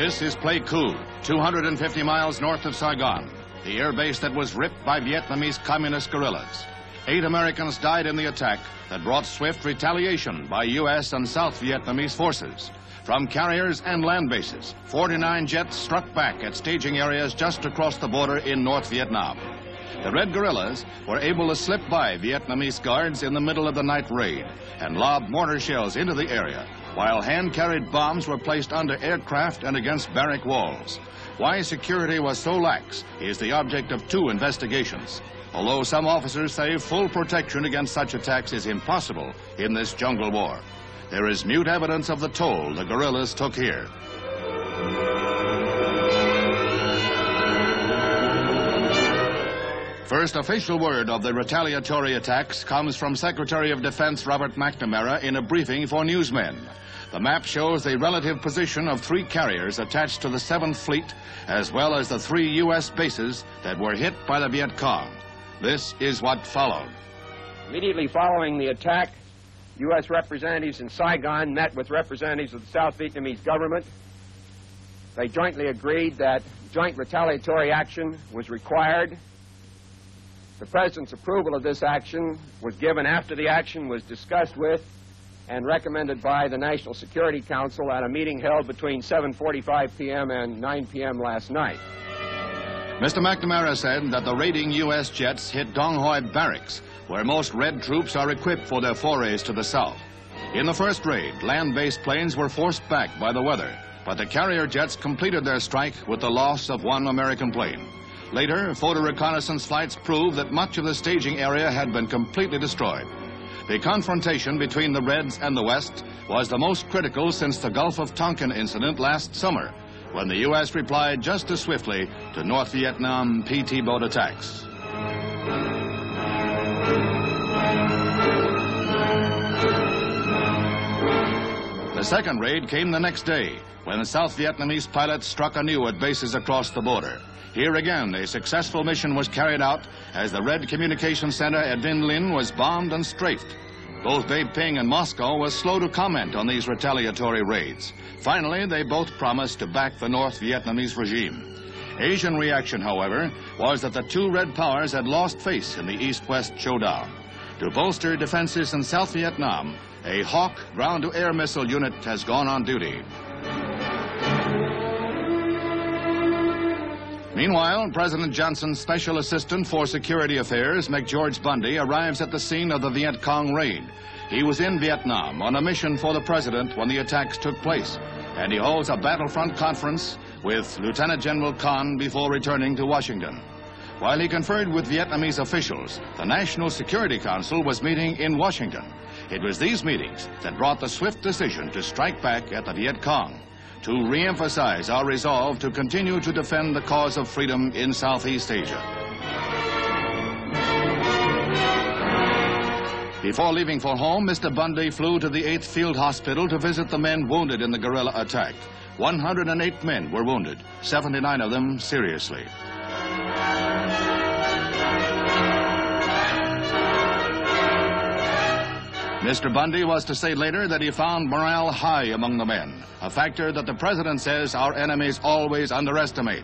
This is Pleiku, 250 miles north of Saigon, the air base that was ripped by Vietnamese communist guerrillas. 8 Americans died in the attack that brought swift retaliation by U.S. and South Vietnamese forces. From carriers and land bases, 49 jets struck back at staging areas just across the border in North Vietnam. The Red Guerrillas were able to slip by Vietnamese guards in the middle of the night raid and lob mortar shells into the area, while hand-carried bombs were placed under aircraft and against barrack walls. Why security was so lax is the object of 2 investigations, although some officers say full protection against such attacks is impossible in this jungle war. There is mute evidence of the toll the guerrillas took here. First official word of the retaliatory attacks comes from Secretary of Defense Robert McNamara in a briefing for newsmen. The map shows the relative position of 3 carriers attached to the 7th Fleet, as well as the 3 U.S. bases that were hit by the Viet Cong. This is what followed. Immediately following the attack, U.S. representatives in Saigon met with representatives of the South Vietnamese government. They jointly agreed that joint retaliatory action was required. The President's approval of this action was given after the action was discussed with and recommended by the National Security Council at a meeting held between 7:45 p.m. and 9 p.m. last night. Mr. McNamara said that the raiding U.S. jets hit Dong Hoi Barracks, where most Red troops are equipped for their forays to the south. In the first raid, land-based planes were forced back by the weather, but the carrier jets completed their strike with the loss of 1 American plane. Later, photo reconnaissance flights proved that much of the staging area had been completely destroyed. The confrontation between the Reds and the West was the most critical since the Gulf of Tonkin incident last summer, when the U.S. replied just as swiftly to North Vietnam PT boat attacks. The second raid came the next day, when the South Vietnamese pilots struck anew at bases across the border. Here again, a successful mission was carried out as the Red Communications Center at Vinh Linh was bombed and strafed. Both Beiping and Moscow were slow to comment on these retaliatory raids. Finally, they both promised to back the North Vietnamese regime. Asian reaction, however, was that the 2 Red powers had lost face in the East-West showdown. To bolster defenses in South Vietnam, a Hawk ground-to-air missile unit has gone on duty. Meanwhile, President Johnson's Special Assistant for Security Affairs, McGeorge Bundy, arrives at the scene of the Viet Cong raid. He was in Vietnam on a mission for the president when the attacks took place, and he holds a battlefront conference with Lieutenant General Con before returning to Washington. While he conferred with Vietnamese officials, the National Security Council was meeting in Washington. It was these meetings that brought the swift decision to strike back at the Viet Cong, to re-emphasize our resolve to continue to defend the cause of freedom in Southeast Asia. Before leaving for home, Mr. Bundy flew to the 8th Field Hospital to visit the men wounded in the guerrilla attack. 108 men were wounded, 79 of them seriously. Mr. Bundy was to say later that he found morale high among the men, a factor that the president says our enemies always underestimate.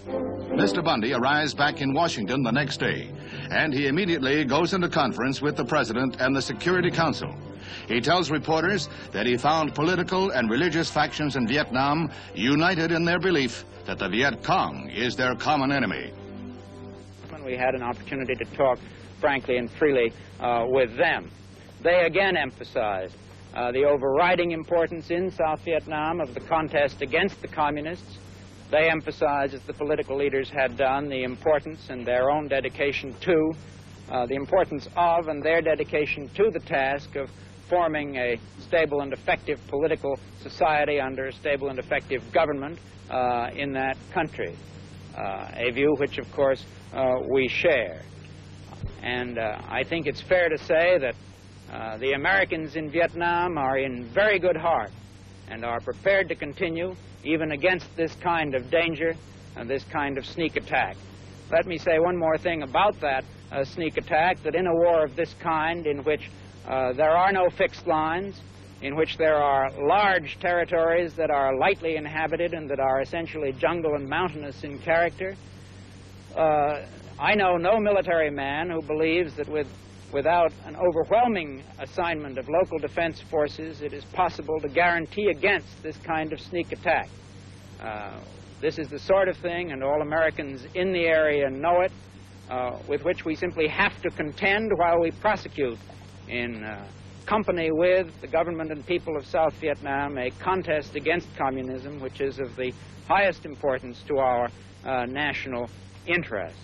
Mr. Bundy arrives back in Washington the next day, and he immediately goes into conference with the president and the Security Council. He tells reporters that he found political and religious factions in Vietnam united in their belief that the Viet Cong is their common enemy. When we had an opportunity to talk frankly and freely with them, they again emphasized the overriding importance in South Vietnam of the contest against the communists. They emphasized, as the political leaders had done, the importance and their own dedication to, the importance of and their dedication to the task of forming a stable and effective political society under a stable and effective government in that country, a view which, of course, we share. And I think it's fair to say that the Americans in Vietnam are in very good heart and are prepared to continue even against this kind of danger and this kind of sneak attack. Let me say one more thing about that sneak attack, that in a war of this kind in which there are no fixed lines, in which there are large territories that are lightly inhabited and that are essentially jungle and mountainous in character. I know no military man who believes that without an overwhelming assignment of local defense forces, it is possible to guarantee against this kind of sneak attack. This is the sort of thing, and all Americans in the area know it, with which we simply have to contend while we prosecute in company with the government and people of South Vietnam a contest against communism, which is of the highest importance to our national interest.